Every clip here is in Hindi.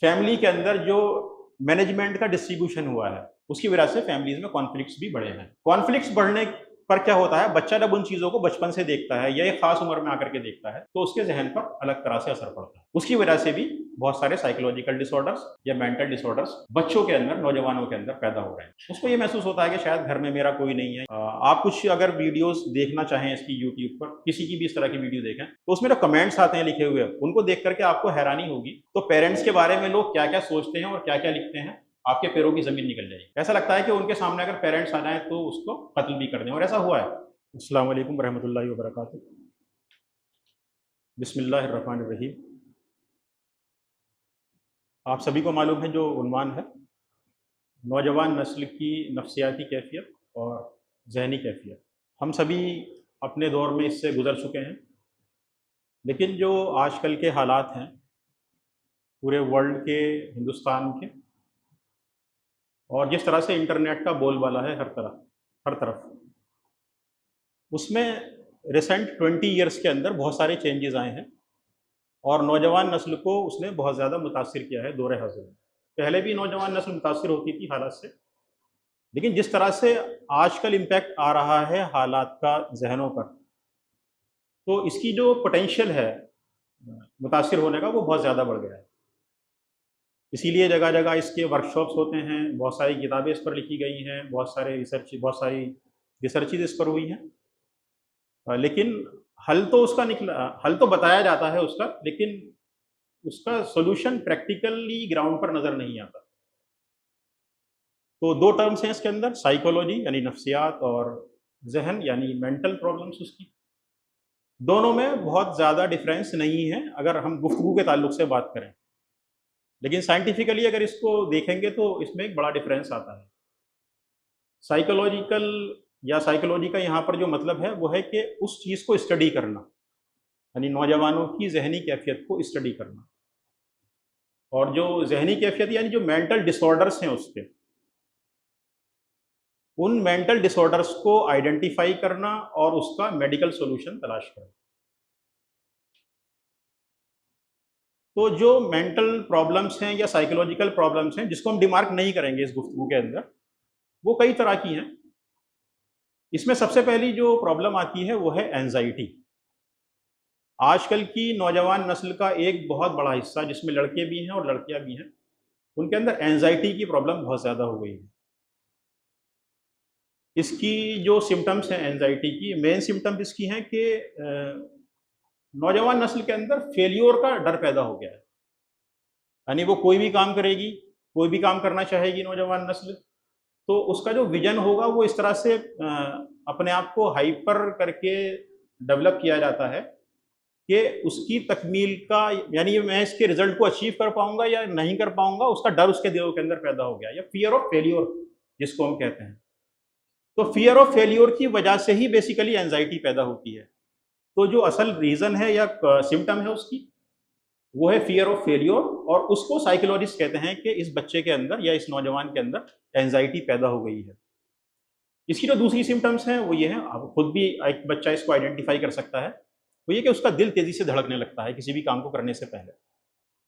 फैमिली के अंदर जो मैनेजमेंट का डिस्ट्रीब्यूशन हुआ है उसकी वजह से फैमिलीज में कॉन्फ्लिक्ट्स भी बढ़े हैं। कॉन्फ्लिक्ट्स बढ़ने पर क्या होता है, बच्चा जब उन चीज़ों को बचपन से देखता है या एक खास उम्र में आकर के देखता है तो उसके जहन पर अलग तरह से असर पड़ता है। उसकी वजह से भी बहुत सारे साइकोलॉजिकल डिसऑर्डर्स या मेंटल डिसऑर्डर्स बच्चों के अंदर, नौजवानों के अंदर पैदा हो रहे हैं। उसको ये महसूस होता है कि शायद घर में मेरा कोई नहीं है। आप कुछ अगर वीडियोस देखना चाहें इसकी यूट्यूब पर, किसी की भी इस तरह की वीडियो देखें तो उसमें जो कमेंट्स आते हैं लिखे हुए, उनको देख करके आपको हैरानी होगी। तो पेरेंट्स के बारे में लोग क्या क्या सोचते हैं और क्या क्या लिखते हैं, आपके पैरों की जमीन निकल जाएगी। ऐसा लगता है कि उनके सामने अगर पेरेंट्स आ जाएं तो उसको कत्ल भी कर दें, और ऐसा हुआ है। अस्सलाम वालेकुम रहमतुल्लाहि व बरकातुहू। बिस्मिल्लाहिर्रहमानिर्रहीम। आप सभी को मालूम है जो उन्वान है, नौजवान नस्ल की नफ्सियाती कैफियत और जहनी कैफियत। हम सभी अपने दौर में इससे गुजर चुके हैं, लेकिन जो आजकल के हालात हैं पूरे वर्ल्ड के, हिंदुस्तान के, और जिस तरह से इंटरनेट का बोलबाला है हर तरफ, उसमें रिसेंट 20 ईयर्स के अंदर बहुत सारे चेंजेस आए हैं और नौजवान नस्ल को उसने बहुत ज़्यादा मुतासिर किया है दौर हाज़िर में। पहले भी नौजवान नस्ल मुतासिर होती थी हालात से, लेकिन जिस तरह से आजकल इम्पैक्ट आ रहा है हालात का जहनों पर, तो इसकी जो पोटेंशियल है मुतासिर होने का, वो बहुत ज़्यादा बढ़ गया है। इसीलिए जगह जगह इसके वर्कशॉप्स होते हैं, बहुत सारी किताबें इस पर लिखी गई हैं, बहुत सारी रिसर्चेज इस पर हुई हैं। लेकिन हल तो बताया जाता है उसका, लेकिन उसका सॉल्यूशन प्रैक्टिकली ग्राउंड पर नज़र नहीं आता। तो दो टर्म्स हैं इसके अंदर, साइकोलॉजी यानी नफ्सियात और जहन यानी मेंटल प्रॉब्लम्स उसकी। दोनों में बहुत ज़्यादा डिफरेंस नहीं है अगर हम गुफ्तगू के ताल्लुक से बात करें, लेकिन साइंटिफिकली अगर इसको देखेंगे तो इसमें एक बड़ा डिफरेंस आता है। साइकोलॉजिकल या साइकोलॉजी का यहाँ पर जो मतलब है वो है कि उस चीज़ को स्टडी करना, यानी नौजवानों की जहनी कैफियत को स्टडी करना। और जो जहनी कैफियत यानी जो मेंटल डिसऑर्डर्स हैं उसके, उन मेंटल डिसऑर्डर्स को आइडेंटिफाई करना और उसका मेडिकल सॉल्यूशन तलाश करना। तो जो मेंटल प्रॉब्लम्स हैं या साइकोलॉजिकल प्रॉब्लम्स हैं जिसको हम डिमार्क नहीं करेंगे इस गुफ्तगू के अंदर, वो कई तरह की हैं। इसमें सबसे पहली जो प्रॉब्लम आती है वो है एंजाइटी। आजकल की नौजवान नस्ल का एक बहुत बड़ा हिस्सा, जिसमें लड़के भी हैं और लड़कियां भी हैं, उनके अंदर एंजाइटी की प्रॉब्लम बहुत ज़्यादा हो गई है। इसकी जो सिम्टम्स हैं एंजाइटी की, मेन सिम्टम्स इसकी हैं कि नौजवान नस्ल के अंदर फेल्योर का डर पैदा हो गया है। यानी वो कोई भी काम करेगी, कोई भी काम करना चाहेगी नौजवान नस्ल, तो उसका जो विजन होगा वो इस तरह से अपने आप को हाइपर करके डेवलप किया जाता है कि उसकी तकमील का, यानी मैं इसके रिजल्ट को अचीव कर पाऊंगा या नहीं कर पाऊंगा, उसका डर उसके दिलों के अंदर पैदा हो गया, या फियर ऑफ फेल्योर जिसको हम कहते हैं। तो फियर ऑफ फेल्योर की वजह से ही बेसिकली एंजाइटी पैदा होती है। तो जो असल रीज़न है या सिम्टम है उसकी, वो है फियर ऑफ फेल्योर, और उसको साइकोलॉजिस्ट कहते हैं कि इस बच्चे के अंदर या इस नौजवान के अंदर एंजाइटी पैदा हो गई है। इसकी जो दूसरी सिम्टम्स हैं वो ये हैं, आप खुद भी एक बच्चा इसको आइडेंटिफाई कर सकता है, वो ये कि उसका दिल तेज़ी से धड़कने लगता है किसी भी काम को करने से पहले,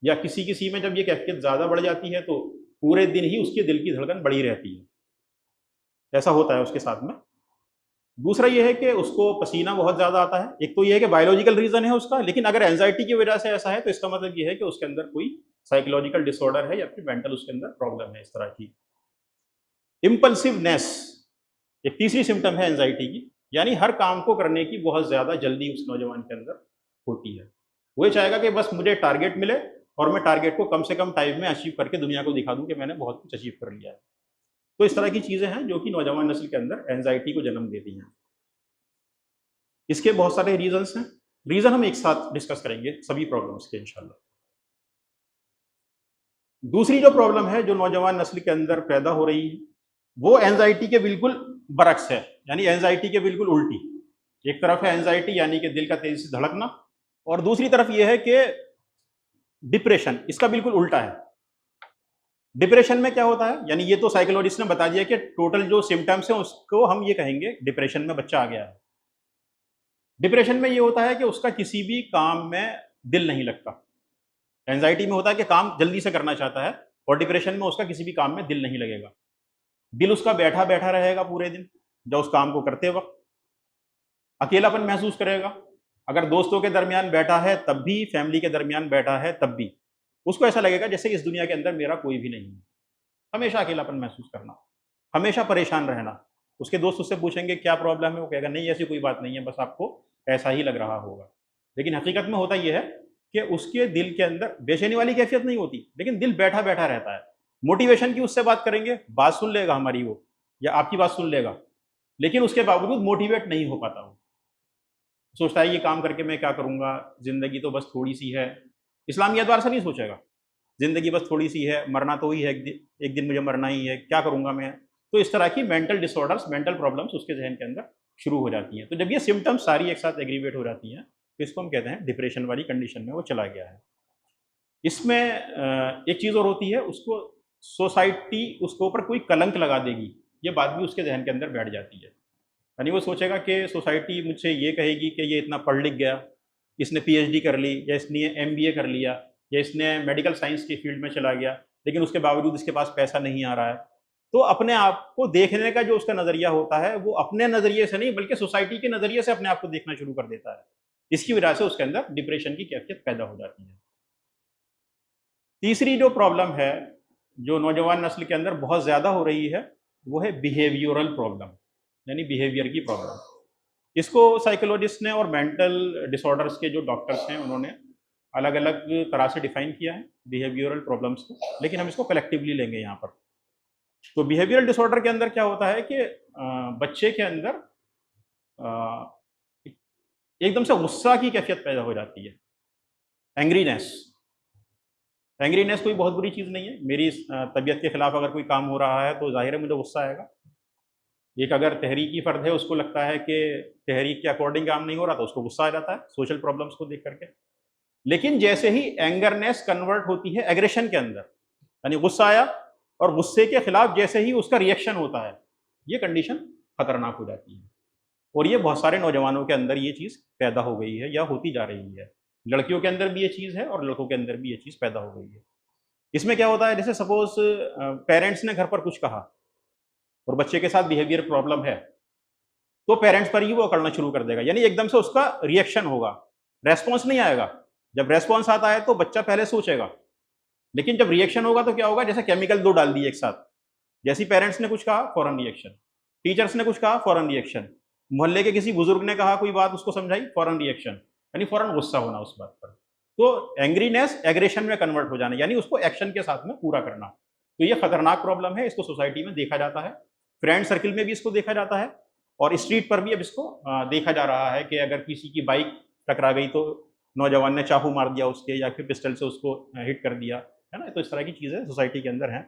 या किसी में जब ये कैफियत ज़्यादा बढ़ जाती है तो पूरे दिन ही उसके दिल की धड़कन बढ़ी रहती है। ऐसा होता है उसके साथ में। दूसरा ये है कि उसको पसीना बहुत ज़्यादा आता है। एक तो ये है कि बायोलॉजिकल रीज़न है उसका, लेकिन अगर एंजाइटी की वजह से ऐसा है तो इसका मतलब ये है कि उसके अंदर कोई साइकोलॉजिकल डिसऑर्डर है या फिर मेंटल उसके अंदर प्रॉब्लम है इस तरह की। इम्पल्सिवनेस एक तीसरी सिम्टम है एंजाइटी की, यानी हर काम को करने की बहुत ज़्यादा जल्दी उस नौजवान के अंदर होती है। वो ये चाहेगा कि बस मुझे टारगेट मिले और मैं टारगेट को कम से कम टाइम में अचीव करके दुनिया को दिखा दूँ कि मैंने बहुत कुछ अचीव कर लिया है। तो इस तरह की चीज़ें हैं जो कि नौजवान नस्ल के अंदर एंजाइटी को जन्म देती हैं। इसके बहुत सारे रीजंस हैं, रीज़न हम एक साथ डिस्कस करेंगे सभी प्रॉब्लम्स के इंशाल्लाह। दूसरी जो प्रॉब्लम है जो नौजवान नस्ल के अंदर पैदा हो रही है, वो एंजाइटी के बिल्कुल बरक्स है, यानी एंजाइटी के बिल्कुल उल्टी। एक तरफ है एंजाइटी यानी कि दिल का तेजी से धड़कना, और दूसरी तरफ ये है कि डिप्रेशन इसका बिल्कुल उल्टा है। डिप्रेशन में क्या होता है, यानी ये तो साइकोलॉजिस्ट ने बता दिया कि टोटल जो सिम्टम्स हैं उसको हम ये कहेंगे डिप्रेशन में बच्चा आ गया है। डिप्रेशन में ये होता है कि उसका किसी भी काम में दिल नहीं लगता, एंजाइटी में होता है कि काम जल्दी से करना चाहता है, और डिप्रेशन में उसका किसी भी काम में दिल नहीं लगेगा, दिल उसका बैठा बैठा रहेगा पूरे दिन जब उस काम को करते वक्त, अकेलापन महसूस करेगा। अगर दोस्तों के दरमियान बैठा है तब भी, फैमिली के दरमियान बैठा है तब भी, उसको ऐसा लगेगा जैसे इस दुनिया के अंदर मेरा कोई भी नहीं है। हमेशा अकेलापन महसूस करना, हमेशा परेशान रहना। उसके दोस्त उससे पूछेंगे क्या प्रॉब्लम है, वो कहेगा नहीं ऐसी कोई बात नहीं है, बस आपको ऐसा ही लग रहा होगा। लेकिन हकीकत में होता यह है कि उसके दिल के अंदर बेचैनी वाली कैफियत नहीं होती, लेकिन दिल बैठा बैठा रहता है। मोटिवेशन की उससे बात करेंगे, बात सुन लेगा हमारी वो, या आपकी बात सुन लेगा, लेकिन उसके बावजूद मोटिवेट नहीं हो पाता वो। सोचता है ये काम करके मैं क्या करूंगा, जिंदगी तो बस थोड़ी सी है। इस्लामी एतबार से नहीं सोचेगा, जिंदगी बस थोड़ी सी है, मरना तो ही है, एक दिन मुझे मरना ही है, क्या करूंगा मैं। तो इस तरह की मेंटल डिसऑर्डर्स, मेंटल प्रॉब्लम्स उसके जहन के अंदर शुरू हो जाती हैं। तो जब ये सिम्टम्स सारी एक साथ एग्रीवेट हो जाती हैं, तो इसको हम कहते हैं डिप्रेशन वाली कंडीशन में वो चला गया है। इसमें एक चीज़ और होती है, उसको सोसाइटी उसके ऊपर कोई कलंक लगा देगी, ये बात भी उसके जहन के अंदर बैठ जाती है। यानी वो सोचेगा कि सोसाइटी मुझसे ये कहेगी कि ये इतना पढ़ लिख गया, इसने पीएचडी कर ली, या इसने एमबीए कर लिया, या इसने मेडिकल साइंस की फील्ड में चला गया, लेकिन उसके बावजूद इसके पास पैसा नहीं आ रहा है। तो अपने आप को देखने का जो उसका नज़रिया होता है, वो अपने नज़रिए से नहीं बल्कि सोसाइटी के नज़रिए से अपने आप को देखना शुरू कर देता है। इसकी वजह से उसके अंदर डिप्रेशन की कैफियत पैदा हो जाती है। तीसरी जो प्रॉब्लम है, जो नौजवान नस्ल के अंदर बहुत ज़्यादा हो रही है, वो है बिहेवियरल प्रॉब्लम, यानी बिहेवियर की प्रॉब्लम। इसको साइकोलॉजिस्ट ने और मेंटल डिसऑर्डर्स के जो डॉक्टर्स हैं उन्होंने अलग अलग तरह से डिफाइन किया है बिहेवियरल प्रॉब्लम्स को, लेकिन हम इसको कलेक्टिवली लेंगे यहाँ पर। तो बिहेवियरल डिसऑर्डर के अंदर क्या होता है कि बच्चे के अंदर एकदम से गुस्सा की कैफियत पैदा हो जाती है, एंग्रीनेस। एंग्रीनेस कोई बहुत बुरी चीज़ नहीं है, मेरी तबीयत के खिलाफ अगर कोई काम हो रहा है तो जाहिर है मुझे गुस्सा आएगा। एक अगर तहरीकी फ़र्द है, उसको लगता है कि तहरीक के अकॉर्डिंग काम नहीं हो रहा, तो उसको गुस्सा आ जाता है सोशल प्रॉब्लम्स को देख करके। लेकिन जैसे ही एंगरनेस कन्वर्ट होती है एग्रेशन के अंदर, यानी गुस्सा आया और गुस्से के खिलाफ जैसे ही उसका रिएक्शन होता है, ये कंडीशन खतरनाक हो जाती है। और ये बहुत सारे नौजवानों के अंदर ये चीज़ पैदा हो गई है या होती जा रही है। लड़कियों के अंदर भी ये चीज़ है और लड़कों के अंदर भी ये चीज़ पैदा हो गई है। इसमें क्या होता है, जैसे सपोज पेरेंट्स ने घर पर कुछ कहा और बच्चे के साथ बिहेवियर प्रॉब्लम है, तो पेरेंट्स पर ही वो करना शुरू कर देगा, यानी एकदम से उसका रिएक्शन होगा, रेस्पॉन्स नहीं आएगा। जब रेस्पॉन्स आता है तो बच्चा पहले सोचेगा, लेकिन जब रिएक्शन होगा तो क्या होगा, जैसे केमिकल दो डाल दिए एक साथ। जैसे पेरेंट्स ने कुछ कहा फौरन रिएक्शन, टीचर्स ने कुछ कहा फौरन रिएक्शन, मोहल्ले के किसी बुजुर्ग ने कहा कोई बात उसको समझाई फौरन रिएक्शन, यानी फौरन गुस्सा होना उस बात पर। तो एंग्रीनेस एग्रेशन में कन्वर्ट हो जाना, यानी उसको एक्शन के साथ में पूरा करना। तो ये खतरनाक प्रॉब्लम है, इसको सोसाइटी में देखा जाता है, फ्रेंड सर्किल में भी इसको देखा जाता है, और स्ट्रीट पर भी अब इसको देखा जा रहा है कि अगर किसी की बाइक टकरा गई तो नौजवान ने चाकू मार दिया उसके, या फिर पिस्टल से उसको हिट कर दिया, है ना। तो इस तरह की चीज़ें सोसाइटी के अंदर हैं।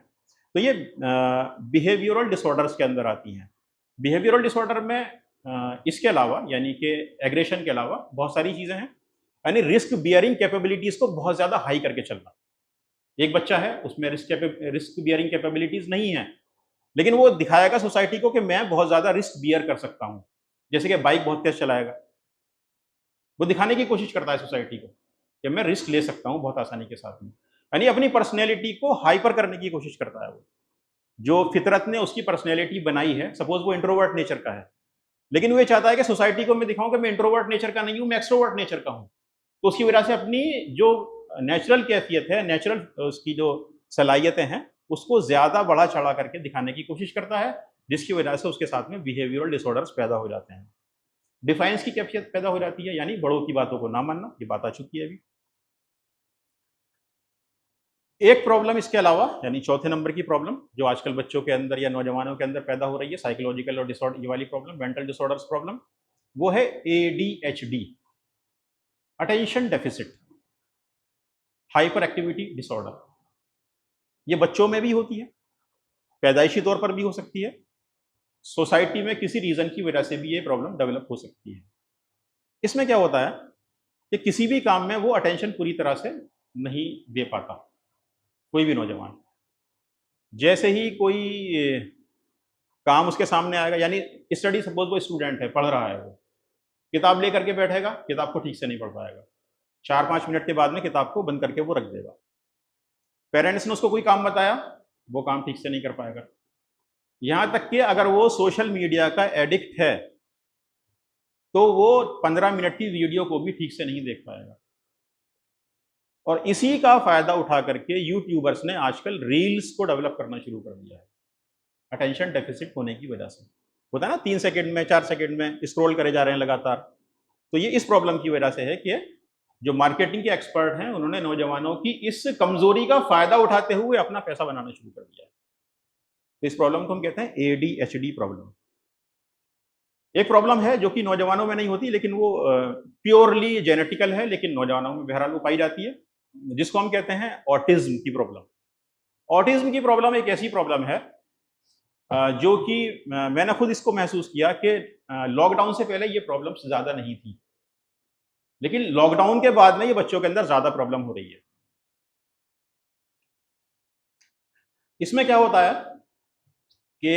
तो ये बिहेवियरल डिसऑर्डर्स के अंदर आती हैं। बिहेवियरल डिसऑर्डर में इसके अलावा, यानी कि एग्रेशन के अलावा बहुत सारी चीज़ें हैं, यानी रिस्क बियरिंग कैपेबिलिटीज़ को बहुत ज़्यादा हाई करके चलना। एक बच्चा है, उसमें रिस्क बियरिंग कैपेबिलिटीज़ नहीं है, लेकिन वो दिखाएगा सोसाइटी को कि मैं बहुत ज़्यादा रिस्क बियर कर सकता हूँ। जैसे कि बाइक बहुत तेज़ चलाएगा, वो दिखाने की कोशिश करता है सोसाइटी को कि मैं रिस्क ले सकता हूँ बहुत आसानी के साथ में, यानी अपनी पर्सनैलिटी को हाइपर करने की कोशिश करता है वो। जो फितरत ने उसकी पर्सनैलिटी बनाई है, सपोज वो इंट्रोवर्ट नेचर का है, लेकिन वो ये चाहता है कि सोसाइटी को मैं दिखाऊं कि मैं इंट्रोवर्ट नेचर का नहीं हूं, मैं एक्सट्रोवर्ट नेचर का हूं। तो उसकी वजह से अपनी जो नेचुरल कैफियत है, नेचुरल उसकी जो सलाहियतें हैं, उसको ज़्यादा बढ़ा चढ़ा करके दिखाने की कोशिश करता है, जिसकी वजह से उसके साथ में बिहेवियरल डिसऑर्डर्स पैदा हो जाते हैं। डिफाइंस की कैफियत पैदा हो जाती है, यानी बड़ों की बातों को ना मानना, ये बात आ चुकी है अभी। एक प्रॉब्लम इसके अलावा, यानी चौथे नंबर की प्रॉब्लम जो आजकल बच्चों के अंदर या नौजवानों के अंदर पैदा हो रही है, साइकोलॉजिकल और डिसऑर्डर ये वाली प्रॉब्लम, मेंटल डिसऑर्डर्स प्रॉब्लम, वो है ADHD, attention deficit hyper activity disorder. ये बच्चों में भी होती है, पैदाइशी तौर पर भी हो सकती है, सोसाइटी में किसी रीजन की वजह से भी ये प्रॉब्लम डेवलप हो सकती है। इसमें क्या होता है कि किसी भी काम में वो अटेंशन पूरी तरह से नहीं दे पाता, कोई भी नौजवान। जैसे ही कोई काम उसके सामने आएगा, यानी स्टडी, सपोज वो स्टूडेंट है, पढ़ रहा है, वो किताब लेकर के बैठेगा, किताब को ठीक से नहीं पढ़ पाएगा। 4-5 मिनट के बाद में किताब को बंद करके वो रख देगा। पेरेंट्स ने उसको कोई काम बताया, वो काम ठीक से नहीं कर पाएगा। यहाँ तक कि अगर वो सोशल मीडिया का एडिक्ट है, तो वो 15 मिनट की वीडियो को भी ठीक से नहीं देख पाएगा। और इसी का फायदा उठा करके यूट्यूबर्स ने आजकल रील्स को डेवलप करना शुरू कर दिया है, अटेंशन डेफिसिट होने की वजह से। होता है ना, 3 सेकंड में 4 सेकंड में स्क्रॉल करे जा रहे हैं लगातार। तो ये इस प्रॉब्लम की वजह से है कि जो मार्केटिंग के एक्सपर्ट हैं उन्होंने नौजवानों की इस कमजोरी का फायदा उठाते हुए अपना पैसा बनाना शुरू कर दिया है। तो इस प्रॉब्लम को हम कहते हैं ADHD प्रॉब्लम। एक प्रॉब्लम है जो कि नौजवानों में नहीं होती, लेकिन वो प्योरली जेनेटिकल है, लेकिन नौजवानों में बहरहाल वो पाई जाती है, जिसको हम कहते हैं ऑटिज्म की प्रॉब्लम। ऑटिज्म की प्रॉब्लम एक ऐसी प्रॉब्लम है जो कि मैंने खुद इसको महसूस किया कि लॉकडाउन से पहले ये प्रॉब्लम्स ज़्यादा नहीं थी, लेकिन लॉकडाउन के बाद में ये बच्चों के अंदर ज़्यादा प्रॉब्लम हो रही है। इसमें क्या होता है कि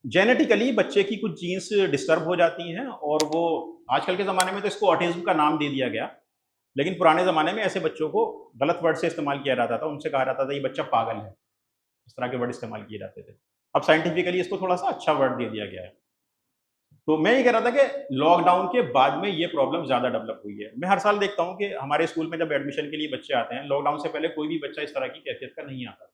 जेनेटिकली बच्चे की कुछ जीन्स डिस्टर्ब हो जाती हैं, और वो आजकल के ज़माने में तो इसको ऑटिज्म का नाम दे दिया गया, लेकिन पुराने ज़माने में ऐसे बच्चों को गलत वर्ड से इस्तेमाल किया जाता था। उनसे कहा जाता था ये बच्चा पागल है, इस तरह के वर्ड इस्तेमाल किए जाते थे। अब साइंटिफिकली इसको थोड़ा सा अच्छा वर्ड दे दिया गया है। तो मैं ये कह रहा था कि लॉकडाउन के बाद में ये प्रॉब्लम ज़्यादा डेवलप हुई है। मैं हर साल देखता हूँ कि हमारे स्कूल में जब एडमिशन के लिए बच्चे आते हैं, लॉकडाउन से पहले कोई भी बच्चा इस तरह की कैफियत का नहीं आता था,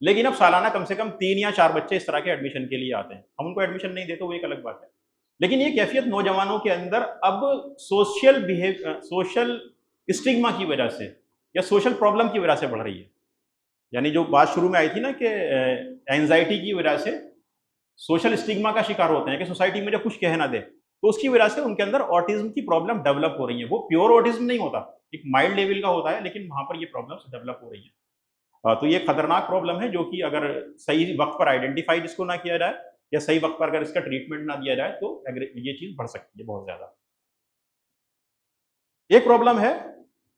लेकिन अब सालाना कम से कम 3 या 4 बच्चे इस तरह के एडमिशन के लिए आते हैं। हम उनको एडमिशन नहीं देते, वो एक अलग बात है, लेकिन ये कैफियत नौजवानों के अंदर अब सोशल स्टिग्मा की वजह से या सोशल प्रॉब्लम की वजह से बढ़ रही है। यानी जो बात शुरू में आई थी ना कि एंजाइटी की वजह से सोशल स्टिग्मा का शिकार होते हैं कि सोसाइटी मुझे कुछ कह ना दे, तो उसकी वजह से उनके अंदर ऑटिज्म की प्रॉब्लम डेवलप हो रही है। वो प्योर ऑटिज्म नहीं होता, एक माइल्ड लेवल का होता है, लेकिन वहां पर ये प्रॉब्लम्स डेवलप हो रही है। तो ये खतरनाक प्रॉब्लम है जो कि अगर सही वक्त पर आइडेंटिफाई इसको ना किया जाए या सही वक्त पर अगर इसका ट्रीटमेंट ना दिया जाए तो ये चीज बढ़ सकती है बहुत ज्यादा। एक प्रॉब्लम है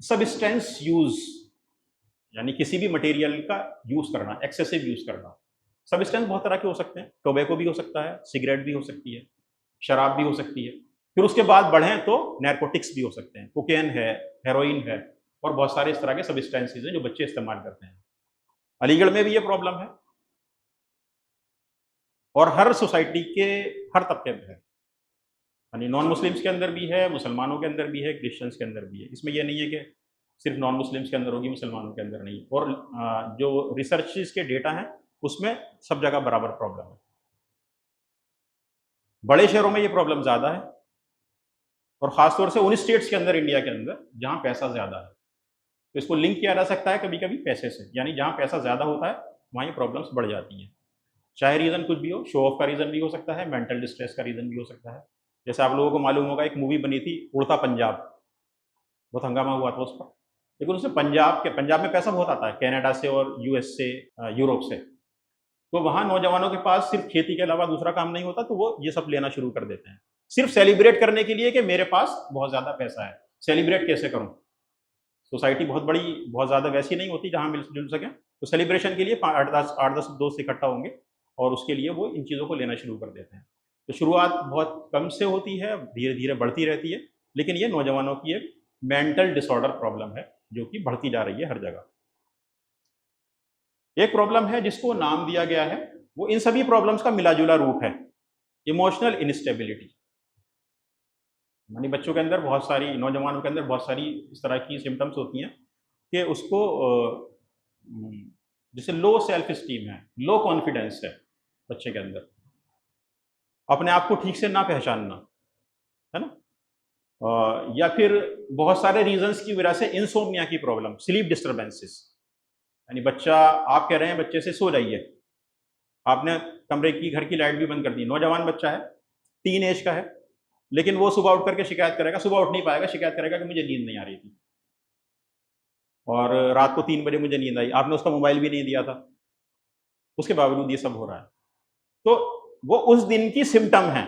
सब्सटेंस यूज, यानी किसी भी मटेरियल का यूज करना, एक्सेसिव यूज करना। सब्सटेंस बहुत तरह के हो सकते हैं, टोबैको भी हो सकता है, सिगरेट भी हो सकती है, शराब भी हो सकती है, फिर उसके बाद बढ़ें तो नैरकोटिक्स भी हो सकते हैं, कोकेन है, हेरोइन है, और बहुत सारे इस तरह के सब्सटेंसेज हैं जो बच्चे इस्तेमाल करते हैं। अलीगढ़ में भी ये प्रॉब्लम है और हर सोसाइटी के हर तबके में है, यानी नॉन मुस्लिम्स के अंदर भी है, मुसलमानों के अंदर भी है, क्रिश्चियंस के अंदर भी है। इसमें यह नहीं है कि सिर्फ नॉन मुस्लिम्स के अंदर होगी, मुसलमानों के अंदर नहीं। और जो रिसर्च के डेटा हैं उसमें सब जगह बराबर प्रॉब्लम है। बड़े शहरों में ये प्रॉब्लम ज़्यादा है, और ख़ासतौर से उन स्टेट्स के अंदर, इंडिया के अंदर, जहाँ पैसा ज़्यादा है। तो इसको लिंक किया जा सकता है कभी कभी पैसे से, यानी जहाँ पैसा ज़्यादा होता है वहाँ ये प्रॉब्लम्स बढ़ जाती हैं। चाहे रीज़न कुछ भी हो, शो ऑफ का रीज़न भी हो सकता है, मेंटल डिस्ट्रेस का रीज़न भी हो सकता है। जैसे आप लोगों को मालूम होगा, एक मूवी बनी थी उड़ता पंजाब, बहुत हंगामा हुआ था उस पर, लेकिन उसमें पंजाब में पैसा बहुत आता है, कनाडा से और US से, यूरोप से। तो वहाँ नौजवानों के पास सिर्फ खेती के अलावा दूसरा काम नहीं होता, तो वो ये सब लेना शुरू कर देते हैं, सिर्फ सेलिब्रेट करने के लिए कि मेरे पास बहुत ज़्यादा पैसा है। सेलिब्रेट कैसे करूँ? सोसाइटी बहुत बड़ी, बहुत ज़्यादा वैसी नहीं होती जहाँ मिल जुल सकें, तो सेलिब्रेशन के लिए 8-10 दोस्त इकट्ठा होंगे और उसके लिए वो इन चीज़ों को लेना शुरू कर देते हैं। तो शुरुआत बहुत कम से होती है, धीरे धीरे बढ़ती रहती है, लेकिन ये नौजवानों की एक मेंटल डिसऑर्डर प्रॉब्लम है जो कि बढ़ती जा रही है हर जगह। एक प्रॉब्लम है जिसको नाम दिया गया है, वो इन सभी प्रॉब्लम्स का मिला-जुला रूप है, इमोशनल इनस्टेबिलिटी। यानी बच्चों के अंदर बहुत सारी, नौजवानों के अंदर बहुत सारी इस तरह की सिम्टम्स होती हैं कि उसको जैसे लो सेल्फ स्टीम है, लो कॉन्फिडेंस है बच्चे के अंदर, अपने आप को ठीक से ना पहचानना, है ना, या फिर बहुत सारे रीजंस की वजह से इंसोम्निया की प्रॉब्लम, स्लीप डिस्टर्बेंसेस। यानी बच्चा, आप कह रहे हैं बच्चे से सो जाइए, आपने कमरे की, घर की लाइट भी बंद कर दी, नौजवान बच्चा है, टीन एज का है, लेकिन वो सुबह उठ करके शिकायत करेगा, सुबह उठ नहीं पाएगा, शिकायत करेगा कि मुझे नींद नहीं आ रही थी और रात को 3 बजे मुझे नींद आई, आपने उसका मोबाइल भी नहीं दिया था, उसके बावजूद ये सब हो रहा है। तो वो उस दिन की सिम्टम है,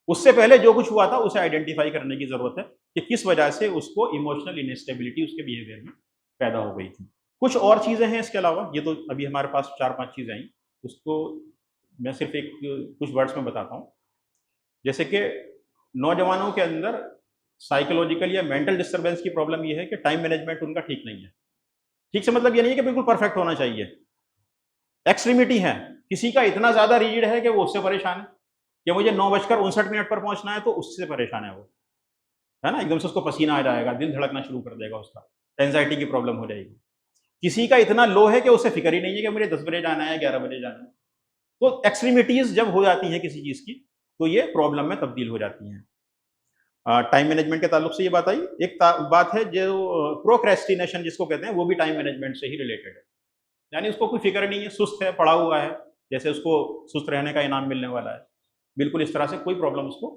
उससे पहले जो कुछ हुआ था उसे आइडेंटिफाई करने की जरूरत है कि किस वजह से उसको इमोशनल इनस्टेबिलिटी उसके बिहेवियर में पैदा हो गई थी। कुछ और चीज़ें हैं इसके अलावा, ये तो अभी हमारे पास 4-5 चीज़ें आई, उसको मैं सिर्फ कुछ वर्ड्स में बताता हूँ। जैसे कि नौजवानों के अंदर साइकोलॉजिकल या मेंटल डिस्टर्बेंस की प्रॉब्लम ये है कि टाइम मैनेजमेंट उनका ठीक नहीं है। ठीक से मतलब ये नहीं है कि बिल्कुल परफेक्ट होना चाहिए, एक्सट्रीमिटी है। किसी का इतना ज़्यादा रिजिड है कि वो उससे परेशान है कि मुझे 9:59 पर पहुंचना है, तो उससे परेशान है वो, है ना? एकदम से उसको पसीना आ जाएगा, दिल धड़कना शुरू कर देगा उसका, एंजाइटी की प्रॉब्लम हो जाएगी। किसी का इतना लो है कि उसे फिक्र ही नहीं है कि मुझे 10 बजे जाना है, 11 बजे जाना है। तो एक्सट्रीमिटीज़ जब हो जाती हैं किसी चीज़ की, तो ये प्रॉब्लम में तब्दील हो जाती हैं। टाइम मैनेजमेंट के ताल्लुक से ये बात आई। एक बात है जो प्रोक्रेस्टिनेशन जिसको कहते हैं, वो भी टाइम मैनेजमेंट से ही रिलेटेड है। यानी उसको कोई फिक्र नहीं है, सुस्त है, पड़ा हुआ है, जैसे उसको सुस्त रहने का इनाम मिलने वाला है। बिल्कुल इस तरह से कोई प्रॉब्लम उसको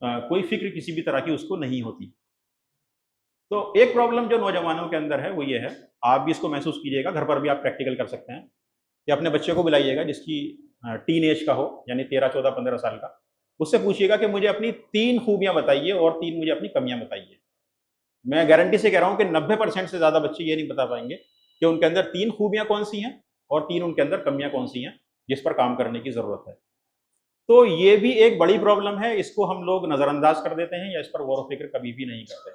कोई फिक्र किसी भी तरह की उसको नहीं होती। तो एक प्रॉब्लम जो नौजवानों के अंदर है वो ये है, आप भी इसको महसूस कीजिएगा, घर पर भी आप प्रैक्टिकल कर सकते हैं कि अपने बच्चे को बुलाइएगा जिसकी टीन एज का हो, यानी 13, 14, 15 साल का। उससे पूछिएगा कि मुझे अपनी 3 खूबियाँ बताइए और 3 मुझे अपनी कमियाँ बताइए। मैं गारंटी से कह रहा हूँ कि 90% से ज़्यादा बच्चे ये नहीं बता पाएंगे कि उनके अंदर 3 खूबियाँ कौन सी हैं और 3 उनके अंदर कमियाँ कौन सी हैं, जिस पर काम करने की ज़रूरत है। तो ये भी एक बड़ी प्रॉब्लम है, इसको हम लोग नज़रअंदाज कर देते हैं या इस पर गौर व फिक्र कभी भी नहीं करते।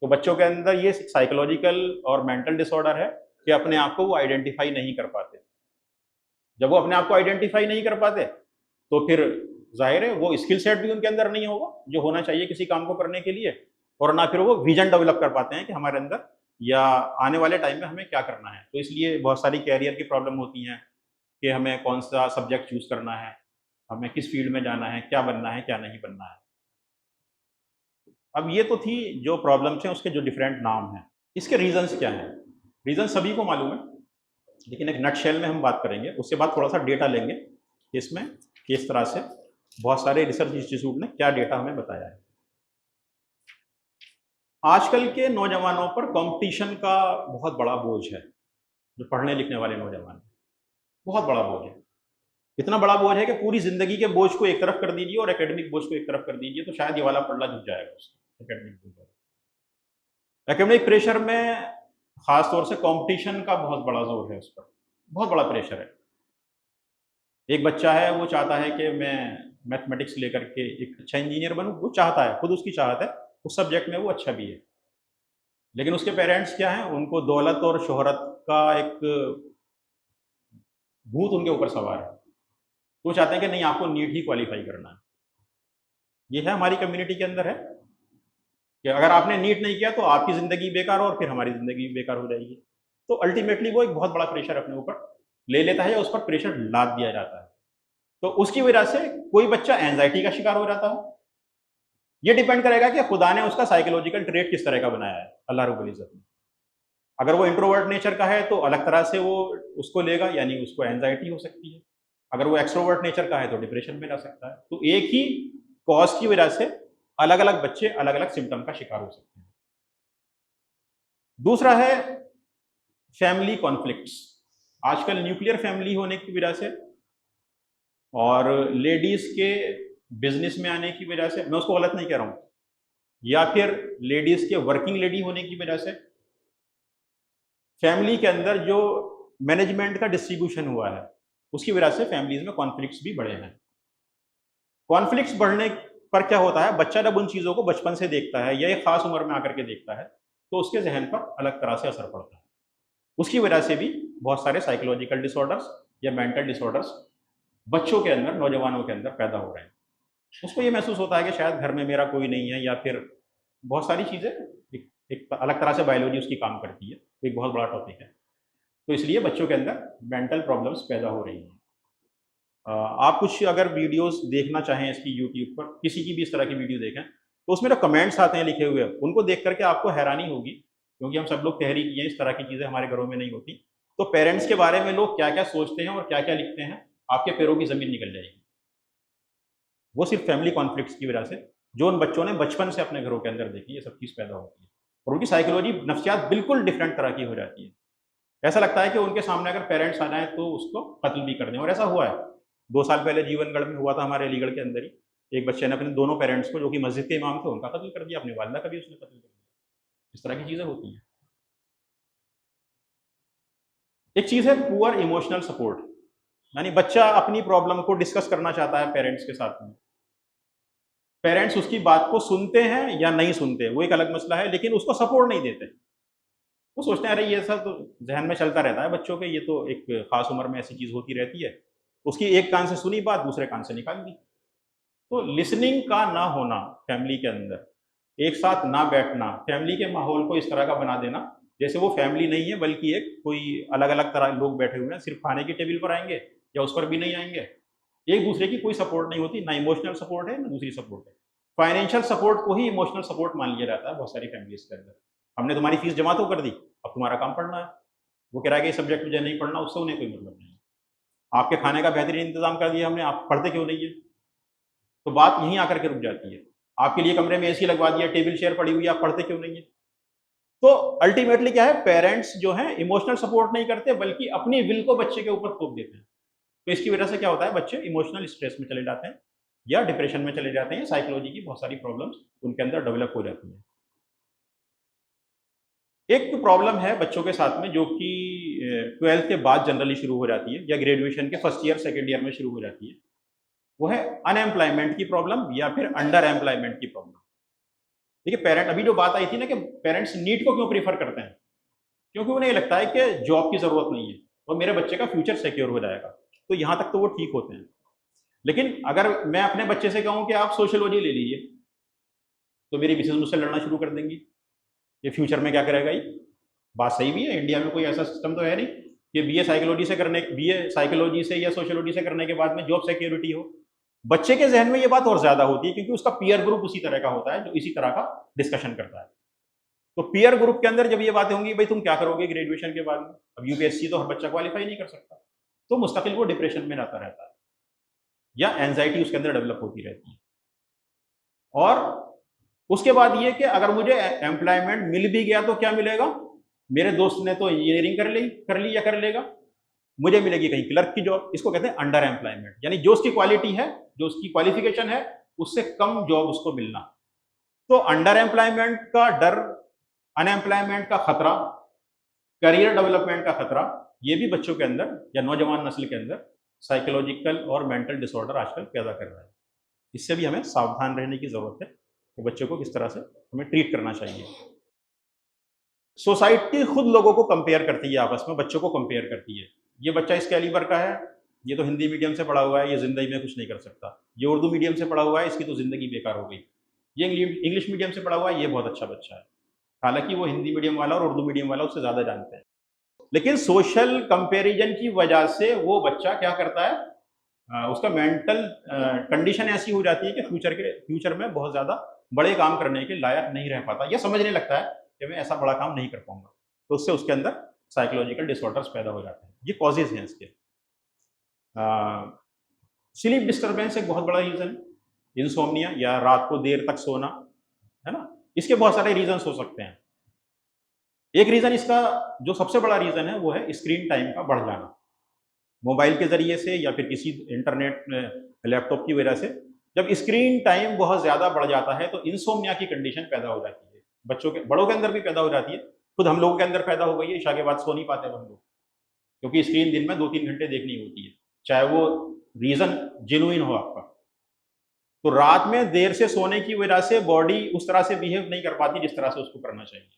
तो बच्चों के अंदर ये साइकोलॉजिकल और मेंटल डिसऑर्डर है कि अपने आप को वो आइडेंटिफाई नहीं कर पाते। जब वो अपने आप को आइडेंटिफाई नहीं कर पाते, तो फिर ज़ाहिर है वो स्किल सेट भी उनके अंदर नहीं होगा जो होना चाहिए किसी काम को करने के लिए, और ना फिर वो विजन डेवलप कर पाते हैं कि हमारे अंदर या आने वाले टाइम में हमें क्या करना है। तो इसलिए बहुत सारी कैरियर की प्रॉब्लम होती हैं कि हमें कौन सा सब्जेक्ट चूज़ करना है, हमें किस फील्ड में जाना है, क्या बनना है, क्या नहीं बनना है। अब ये तो थी जो प्रॉब्लम्स हैं उसके जो डिफरेंट नाम हैं। इसके रीज़न्स क्या हैं? रीज़न सभी को मालूम है, लेकिन एक नटशेल में हम बात करेंगे, उसके बाद थोड़ा-सा डेटा लेंगे कि इसमें किस तरह से बहुत सारे रिसर्च इंस्टीट्यूट ने क्या डेटा हमें बताया है। आजकल के नौजवानों पर कॉम्पिटिशन का बहुत बड़ा बोझ है, जो पढ़ने लिखने वाले नौजवान हैं, बहुत बड़ा बोझ है। इतना बड़ा बोझ है कि पूरी ज़िंदगी के बोझ को एक तरफ कर दीजिए और एकेडमिक बोझ को एक तरफ कर दीजिए, तो शायद ये वाला पल्ला झुक जाएगा उसका, एकेडमिक बोझ। एकेडमिक प्रेशर में ख़ास तौर से कॉम्पिटिशन का बहुत बड़ा ज़ोर है उस पर, बहुत बड़ा प्रेशर है। एक बच्चा है, वो चाहता है कि मैं मैथमेटिक्स लेकर के एक अच्छा इंजीनियर बनूँ, वो चाहता है, खुद उसकी चाहत है, उस सब्जेक्ट में वो अच्छा भी है। लेकिन उसके पेरेंट्स क्या हैं, उनको दौलत और शोहरत का एक भूत उनके ऊपर सवार है। वो चाहते हैं कि नहीं, आपको नीट ही क्वालीफाई करना है। ये है हमारी कम्युनिटी के अंदर है कि अगर आपने नीट नहीं किया तो आपकी ज़िंदगी बेकार और फिर हमारी ज़िंदगी भी बेकार हो जाएगी। तो अल्टीमेटली वो एक बहुत बड़ा प्रेशर अपने ऊपर ले लेता है या उस पर प्रेशर लाद दिया जाता है। तो उसकी वजह से कोई बच्चा एंजाइटी का शिकार हो जाता है। ये डिपेंड करेगा कि खुदा ने उसका साइकोलॉजिकल ट्रेट किस तरह का बनाया है, अल्लाह रब्बुल इज़्ज़त ने। अगर वो इंट्रोवर्ट नेचर का है तो अलग तरह से वो उसको लेगा, यानी उसको एंजाइटी हो सकती है। अगर वो एक्सट्रोवर्ट नेचर का है तो डिप्रेशन में जा सकता है। तो एक ही कॉज की वजह से अलग-अलग बच्चे अलग-अलग सिम्पटम का शिकार हो सकते हैं। दूसरा है फैमिली कॉन्फ्लिक्ट्स। आजकल न्यूक्लियर फैमिली होने की वजह से और लेडीज़ के बिज़नेस में आने की वजह से, मैं उसको गलत नहीं कह रहा हूँ, या फिर लेडीज़ के वर्किंग लेडी होने की वजह से फैमिली के अंदर जो मैनेजमेंट का डिस्ट्रीब्यूशन हुआ है, उसकी वजह से फैमिलीज़ में कॉन्फ्लिक्ट्स भी बढ़े हैं। कॉन्फ्लिक्ट्स बढ़ने पर क्या होता है, बच्चा जब उन चीज़ों को बचपन से देखता है या एक ख़ास उम्र में आकर के देखता है, तो उसके ज़हन पर अलग तरह से असर पड़ता है। उसकी वजह से भी बहुत सारे साइकोलॉजिकल डिसऑर्डर्स या मेंटल डिसऑर्डर्स बच्चों के अंदर, नौजवानों के अंदर पैदा हो रहे हैं। उसको ये महसूस होता है कि शायद घर में मेरा कोई नहीं है, या फिर बहुत सारी चीज़ें, एक अलग तरह से बायोलॉजी उसकी काम करती है, एक बहुत बड़ा टॉपिक है। तो इसलिए बच्चों के अंदर मेंटल प्रॉब्लम्स पैदा हो रही हैं। आप कुछ अगर वीडियोस देखना चाहें इसकी यूट्यूब पर, किसी की भी इस तरह की वीडियो देखें, तो उसमें जो कमेंट्स आते हैं लिखे हुए, उनको देख करके आपको हैरानी होगी, क्योंकि हम सब लोग तहरीक किए हैं, इस तरह की चीज़ें हमारे घरों में नहीं होती। तो पेरेंट्स के बारे में लोग क्या-क्या सोचते हैं और क्या-क्या लिखते हैं, आपके पैरों की ज़मीन निकल जाएगी। वो सिर्फ फैमिली कॉन्फ्लिक्ट्स की वजह से, जो उन बच्चों ने बचपन से अपने घरों के अंदर देखी, ये सब चीज़ पैदा होती है और उनकी साइकोलॉजी, नफ्सियात बिल्कुल डिफरेंट तरह की हो जाती है। ऐसा लगता है कि उनके सामने अगर पेरेंट्स आ जाएँ तो उसको कत्ल भी कर दें, और ऐसा हुआ है। 2 साल पहले जीवनगढ़ में हुआ था, हमारे अलीगढ़ के अंदर ही। एक बच्चे ने अपने दोनों पेरेंट्स को, जो कि मस्जिद के इमाम थे, उनका कत्ल कर दिया, अपनी वालिदा का भी उसने कत्ल कर दिया। इस तरह की चीज़ें होती हैं। एक चीज़ है पुअर इमोशनल सपोर्ट, यानी बच्चा अपनी प्रॉब्लम को डिस्कस करना चाहता है पेरेंट्स के साथ में, पेरेंट्स उसकी बात को सुनते हैं या नहीं सुनते, वो एक अलग मसला है, लेकिन उसको सपोर्ट नहीं देते। वो सोचते हैं अरे ये सब तो जहन में चलता रहता है बच्चों के, ये तो एक खास उम्र में ऐसी चीज़ होती रहती है। उसकी एक कान से सुनी बात, दूसरे कान से निकाल दी। तो लिसनिंग का ना होना फैमिली के अंदर, एक साथ ना बैठना, फैमिली के माहौल को इस तरह का बना देना जैसे वो फैमिली नहीं है बल्कि एक कोई अलग अलग तरह के लोग बैठे हुए हैं, सिर्फ खाने की टेबल पर आएंगे या उस पर भी नहीं आएंगे। एक दूसरे की कोई सपोर्ट नहीं होती, ना इमोशनल सपोर्ट है ना दूसरी सपोर्ट है। फाइनेंशियल सपोर्ट को ही इमोशनल सपोर्ट मान लिया जाता है बहुत सारी फैमिलीज के अंदर। हमने तुम्हारी फीस जमा तो कर दी, अब तुम्हारा काम पढ़ना है। वो कह रहा है कि ये सब्जेक्ट मुझे नहीं पढ़ना, उससे उन्हें कोई मतलब नहीं है। आपके खाने का बेहतरीन इंतजाम कर दिया हमने, आप पढ़ते क्यों नहीं है? तो बात यहीं आकर के रुक जाती है। आपके लिए कमरे में एसी लगवा दिया, टेबल चेयर पड़ी हुई है, आप पढ़ते क्यों नहीं है? तो अल्टीमेटली क्या है, पेरेंट्स जो हैं इमोशनल सपोर्ट नहीं करते बल्कि अपनी विल को बच्चे के ऊपर थोप देते हैं। तो इसकी वजह से क्या होता है, बच्चे इमोशनल स्ट्रेस में चले जाते हैं या डिप्रेशन में चले जाते हैं, साइकोलॉजी की बहुत सारी प्रॉब्लम्स उनके अंदर डेवलप हो जाती हैं। एक तो प्रॉब्लम है बच्चों के साथ में जो कि 12th के बाद जनरली शुरू हो जाती है या ग्रेजुएशन के फर्स्ट ईयर सेकेंड ईयर में शुरू हो जाती है। वो है अनएम्प्लॉयमेंट की प्रॉब्लम या फिर अंडर एम्प्लॉयमेंट की प्रॉब्लम। देखिए पेरेंट, अभी जो बात आई थी ना कि पेरेंट्स नीट को क्यों प्रीफर करते हैं, क्योंकि उन्हें ये लगता है कि जॉब की ज़रूरत नहीं है और मेरे बच्चे का फ्यूचर सिक्योर हो जाएगा। तो यहाँ तक तो वो ठीक होते हैं। लेकिन अगर मैं अपने बच्चे से कहूँ कि आप सोशियोलॉजी ले लीजिए, तो मेरी मिसेज मुझसे लड़ना शुरू कर देंगी, ये फ्यूचर में क्या करेगा ये। बात सही भी है, इंडिया में कोई ऐसा सिस्टम तो है नहीं कि बीए साइकोलॉजी से या सोशियोलॉजी से करने के बाद में जॉब सिक्योरिटी हो। बच्चे के जहन में ये बात और ज़्यादा होती है क्योंकि उसका पीयर ग्रुप उसी तरह का होता है जो इसी तरह का डिस्कशन करता है। तो पीयर ग्रुप के अंदर जब ये बातें होंगी, भाई तुम क्या करोगे ग्रेजुएशन के बाद में, अब यूपीएससी तो हर बच्चा क्वालिफाई नहीं कर सकता, तो मुस्तकिल वो डिप्रेशन में रहता रहता है या एंजाइटी उसके अंदर डेवलप होती रहती है। और उसके बाद ये कि अगर मुझे एम्प्लॉयमेंट मिल भी गया तो क्या मिलेगा, मेरे दोस्त ने तो इंजीनियरिंग कर ली या कर लेगा, मुझे मिलेगी कहीं क्लर्क की जॉब। इसको कहते हैं अंडर एम्प्लॉयमेंट, यानी जो उसकी क्वालिटी है, जो उसकी क्वालिफिकेशन है, उससे कम जॉब उसको मिलना। तो अंडर एम्प्लॉयमेंट का डर, अनएम्प्लॉयमेंट का खतरा, करियर डेवलपमेंट का खतरा, ये भी बच्चों के अंदर या नौजवान नस्ल के अंदर साइकोलॉजिकल और मेंटल डिसऑर्डर आजकल पैदा कर रहा है। इससे भी हमें सावधान रहने की जरूरत है कि बच्चों को किस तरह से हमें ट्रीट करना चाहिए। सोसाइटी खुद लोगों को कंपेयर करती है, आपस में बच्चों को कंपेयर करती है। ये बच्चा इस कैलिबर का है, ये तो हिंदी मीडियम से पढ़ा हुआ है, ये जिंदगी में कुछ नहीं कर सकता। ये उर्दू मीडियम से पढ़ा हुआ है, इसकी तो जिंदगी बेकार हो गई। ये इंग्लिश मीडियम से पढ़ा हुआ है, ये बहुत अच्छा बच्चा है। हालांकि वो हिंदी मीडियम वाला और उर्दू मीडियम वाला उससे ज़्यादा जानते हैं, लेकिन सोशल कंपैरिजन की वजह से वो बच्चा क्या करता है, उसका मेंटल कंडीशन ऐसी हो जाती है कि फ्यूचर में बहुत ज़्यादा बड़े काम करने के लायक नहीं रह पाता, या समझने लगता है कि मैं ऐसा बड़ा काम नहीं कर पाऊंगा। तो उससे उसके अंदर साइकोलॉजिकल डिसऑर्डर्स पैदा हो जाते हैं। ये कॉजेज हैं इसके। स्लीप डिस्टर्बेंस एक बहुत बड़ा रीज़न है, इंसोम्निया या रात को देर तक सोना, है ना। इसके बहुत सारे रीजंस हो सकते हैं। एक रीज़न इसका जो सबसे बड़ा रीज़न है वो है स्क्रीन टाइम का बढ़ जाना, मोबाइल के ज़रिए से या फिर किसी इंटरनेट लैपटॉप की वजह से। जब स्क्रीन टाइम बहुत ज़्यादा बढ़ जाता है तो इंसोम्निया की कंडीशन पैदा हो जाती है, बड़ों के अंदर भी पैदा हो जाती है, खुद हम लोगों के अंदर पैदा हो गई है। इशा के बाद सो नहीं पाते हम लोग, क्योंकि स्क्रीन दिन में 2-3 घंटे देखनी होती है, चाहे वो रीज़न जेन्युइन हो आपका। तो रात में देर से सोने की वजह से बॉडी उस तरह से बिहेव नहीं कर पाती जिस तरह से उसको करना चाहिए।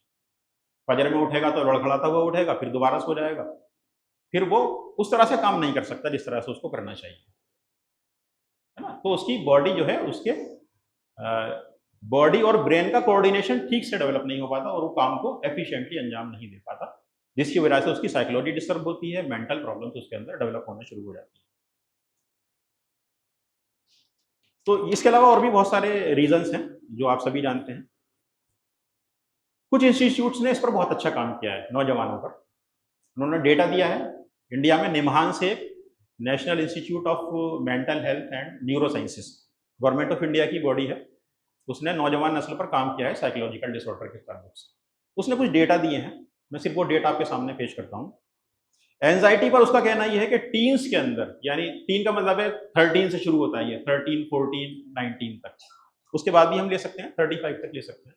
फजर में उठेगा तो लड़खड़ाता हुआ उठेगा, फिर दोबारा सो जाएगा, फिर वो उस तरह से काम नहीं कर सकता जिस तरह से उसको करना चाहिए, है ना। तो उसकी बॉडी जो है, उसके बॉडी और ब्रेन का कोऑर्डिनेशन ठीक से डेवलप नहीं हो पाता और वो काम को एफिशिएंटली अंजाम नहीं दे पाता, जिसकी वजह से उसकी साइकोलॉजी डिस्टर्ब होती है, मेंटल प्रॉब्लम्स उसके अंदर डेवलप होना शुरू हो जाती है। तो इसके अलावा और भी बहुत सारे रीजंस हैं जो आप सभी जानते हैं। कुछ इंस्टीट्यूट्स ने इस पर बहुत अच्छा काम किया है नौजवानों पर। उन्होंने डेटा दिया है, इंडिया में निमहान से national institute of mental health and neuro sciences, government of India की बॉडी है, उसने नौजवान नस्ल पर काम किया है साइकोलॉजिकल डिसऑर्डर के ताल्लुक से। उसने कुछ डेटा दिए हैं, मैं सिर्फ वो डेटा आपके सामने पेश करता हूँ। एंजाइटी पर उसका कहना यह है कि टीन्स के अंदर, यानी टीन का मतलब है 13 से शुरू होता है, ये 13, 14, 19 तक, उसके बाद भी हम ले सकते हैं, 35 तक ले सकते हैं।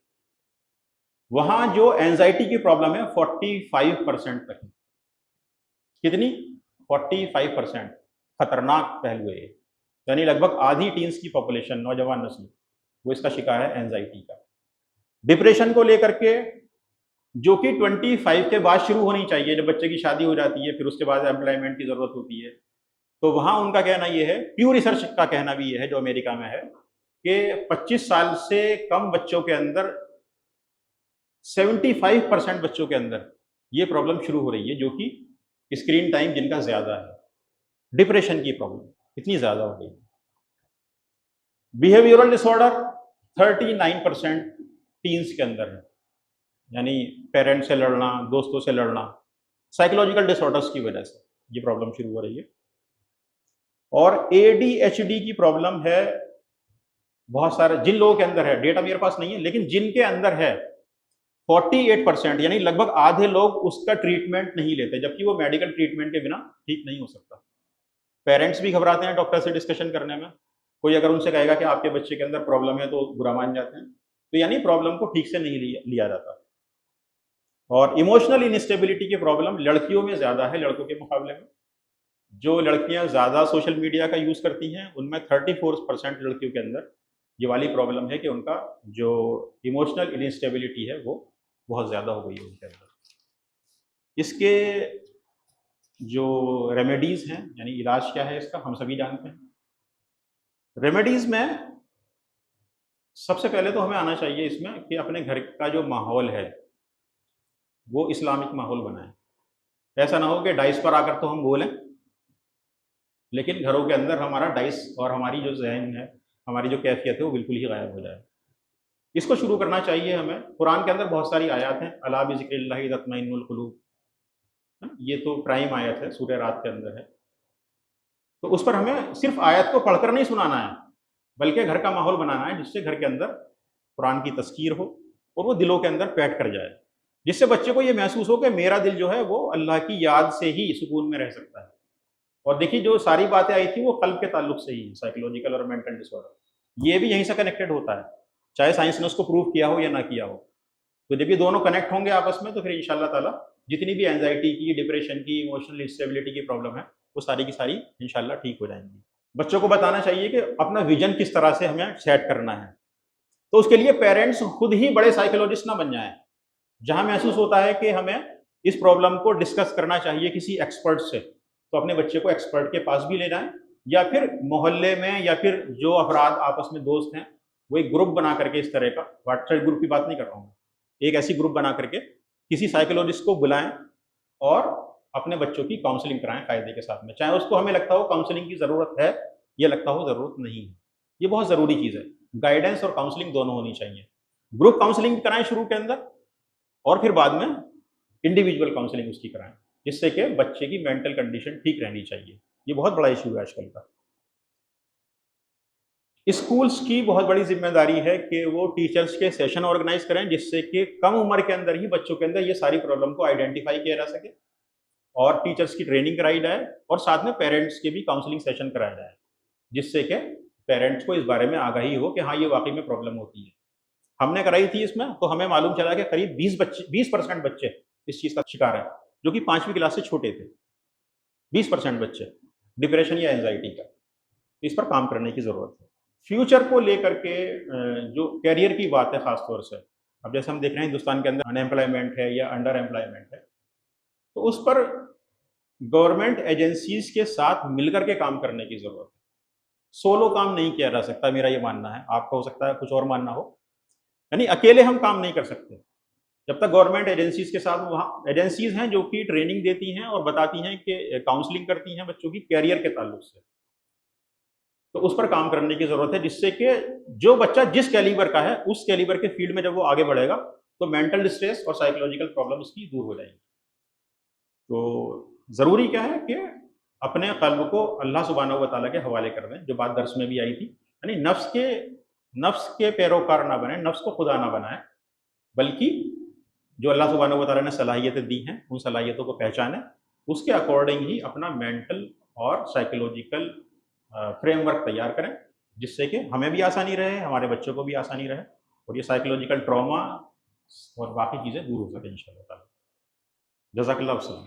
वहां जो एंजाइटी की प्रॉब्लम है 45% तक है। कितनी? 45%। खतरनाक पहलू है ये, यानी लगभग आधी टीन्स की पॉपुलेशन, नौजवान नस्ल, वो इसका शिकार है एंजाइटी का। डिप्रेशन को लेकर के, जो कि 25 के बाद शुरू होनी चाहिए, जब बच्चे की शादी हो जाती है, फिर उसके बाद एम्प्लॉयमेंट की ज़रूरत होती है, तो वहाँ उनका कहना ये है, प्यू रिसर्च का कहना भी ये है जो अमेरिका में है, कि 25 साल से कम बच्चों के अंदर 75% बच्चों के अंदर ये प्रॉब्लम शुरू हो रही है, जो कि स्क्रीन टाइम जिनका ज़्यादा है, डिप्रेशन की प्रॉब्लम इतनी ज़्यादा हो गई। बिहेवियरल डिसऑर्डर 39% टीन्स के अंदर है, यानी पेरेंट्स से लड़ना, दोस्तों से लड़ना, साइकोलॉजिकल डिसऑर्डर्स की वजह से ये प्रॉब्लम शुरू हो रही है। और ADHD की प्रॉब्लम है बहुत सारे, जिन लोगों के अंदर है, डेटा मेरे पास नहीं है, लेकिन जिनके अंदर है 48%, यानी लगभग आधे लोग उसका ट्रीटमेंट नहीं लेते, जबकि वो मेडिकल ट्रीटमेंट के बिना ठीक नहीं हो सकता। पेरेंट्स भी घबराते हैं डॉक्टर से डिस्कशन करने में, कोई अगर उनसे कहेगा कि आपके बच्चे के अंदर प्रॉब्लम है तो बुरा मान जाते हैं, तो यानी प्रॉब्लम को ठीक से नहीं लिया जाता। और इमोशनल इनस्टेबिलिटी की प्रॉब्लम लड़कियों में ज़्यादा है लड़कों के मुकाबले में। जो लड़कियां ज़्यादा सोशल मीडिया का यूज़ करती हैं, उनमें 34% लड़कियों के अंदर ये वाली प्रॉब्लम है कि उनका जो इमोशनल इनस्टेबिलिटी है वो बहुत ज़्यादा हो गई है उनके अंदर। इसके जो रेमेडीज़ हैं, यानी इलाज क्या है इसका, हम सभी जानते हैं। रेमेडीज़ में सबसे पहले तो हमें आना चाहिए इसमें कि अपने घर का जो माहौल है वो इस्लामिक माहौल बनाएं। ऐसा ना हो कि डाइस पर आकर तो हम बोलें, लेकिन घरों के अंदर हमारा डाइस और हमारी जो जहन है, हमारी जो कैफियत है वो बिल्कुल ही गायब हो जाए। इसको शुरू करना चाहिए हमें। कुरान के अंदर बहुत सारी आयत हैं, अला बिज़िक्रिल्लाहि तत्मइन्नुल कुलूब, ये तो प्राइम आयत है, सूरह रात के अंदर है। तो उस पर हमें सिर्फ आयत को पढ़कर नहीं सुनाना है, बल्कि घर का माहौल बनाना है जिससे घर के अंदर कुरान की तज़कीर हो और वो दिलों के अंदर बैठ कर जाए, जिससे बच्चे को ये महसूस हो कि मेरा दिल जो है वो अल्लाह की याद से ही सुकून में रह सकता है। और देखिए जो सारी बातें आई थी वो कल्ब के ताल्लुक से ही, साइकोलॉजिकल और मेंटल डिसऑर्डर, ये भी यहीं से कनेक्टेड होता है, चाहे साइंस ने उसको प्रूव किया हो या ना किया हो। तो जब ये दोनों कनेक्ट होंगे आपस में, तो फिर इंशाल्लाह ताला जितनी भी एंजाइटी की, डिप्रेशन की, इमोशनल इंस्टेबिलिटी की प्रॉब्लम है, वो सारी की सारी इंशाल्लाह ठीक हो जाएंगी। बच्चों को बताना चाहिए कि अपना विजन किस तरह से हमें सेट करना है। तो उसके लिए पेरेंट्स खुद ही बड़े साइकोलॉजिस्ट ना बन जाएं। जहां महसूस होता है कि हमें इस प्रॉब्लम को डिस्कस करना चाहिए किसी एक्सपर्ट से, तो अपने बच्चे को एक्सपर्ट के पास भी ले जाएं, या फिर मोहल्ले में या फिर जो अफराद आपस में दोस्त हैं वो एक ग्रुप बना करके, इस तरह का व्हाट्सएप ग्रुप की बात नहीं कर रहा हूँ, एक ऐसी ग्रुप बना करके किसी साइकोलॉजिस्ट को बुलाएं और अपने बच्चों की काउंसलिंग कराएं कायदे के साथ में, चाहे उसको हमें लगता हो काउंसलिंग की ज़रूरत है या लगता हो ज़रूरत नहीं है। ये बहुत ज़रूरी चीज़ है, गाइडेंस और काउंसलिंग दोनों होनी चाहिए। ग्रुप काउंसलिंग कराएं शुरू के अंदर, और फिर बाद में इंडिविजुअल काउंसलिंग उसकी कराएं, जिससे कि बच्चे की मेंटल कंडीशन ठीक रहनी चाहिए। ये बहुत बड़ा इशू है आजकल का। स्कूल्स की बहुत बड़ी जिम्मेदारी है कि वो टीचर्स के सेशन ऑर्गेनाइज करें, जिससे कि कम उम्र के अंदर ही बच्चों के अंदर ये सारी प्रॉब्लम को आइडेंटिफाई किया जा सके और टीचर्स की ट्रेनिंग कराई जाए, और साथ में पेरेंट्स के भी काउंसलिंग सेशन कराया जाए, जिससे कि पेरेंट्स को इस बारे में आगाही हो कि हाँ ये वाकई में प्रॉब्लम होती है। हमने कराई थी इसमें, तो हमें मालूम चला कि करीब 20% बच्चे इस चीज़ का शिकार हैं, जो कि 5वीं क्लास से छोटे थे। 20% बच्चे डिप्रेशन या एंजाइटी का। इस पर काम करने की ज़रूरत है। फ्यूचर को लेकर के जो कैरियर की बात है ख़ास तौर से, अब जैसे हम देख रहे हैं हिंदुस्तान के अंदर अनएम्प्लॉयमेंट है या अंडर एम्प्लॉयमेंट है, तो उस पर गवर्नमेंट एजेंसीज़ के साथ मिलकर के काम करने की ज़रूरत है। सोलो काम नहीं किया जा सकता, मेरा ये मानना है। आपका हो सकता है कुछ और मानना हो, यानी अकेले हम काम नहीं कर सकते। जब तक गवर्नमेंट एजेंसीज़ के साथ, वहाँ एजेंसीज़ हैं जो कि ट्रेनिंग देती हैं और बताती हैं कि काउंसलिंग करती हैं बच्चों की कैरियर के ताल्लुक से, तो उस पर काम करने की ज़रूरत है, जिससे कि जो बच्चा जिस कैलिबर का है उस कैलिबर के फील्ड में जब वो आगे बढ़ेगा तो मेंटल स्ट्रेस और साइकोलॉजिकल प्रॉब्लम उसकी दूर हो जाएगी। तो ज़रूरी क्या है कि अपने क़ल्ब को अल्लाह सुब्हानहू व तआला के हवाले कर दें, जो बात दर्स में भी आई थी, यानी नफ्स के पैरोकार ना बने, नफ्स को खुदा ना बनाएं, बल्कि जो अल्लाह सुब्हानहू व तआला ने सलाहियतें दी हैं उन सलाहियतों को पहचानें, उसके अकॉर्डिंग ही अपना मेंटल और साइकोलॉजिकल फ्रेमवर्क तैयार करें, जिससे कि हमें भी आसानी रहे, हमारे बच्चों को भी आसानी रहे, और ये साइकोलॉजिकल ट्रॉमा और बाकी चीज़ें दूर हो सकें इंशाअल्लाह ताला। जज़ाकल्लाह खैर।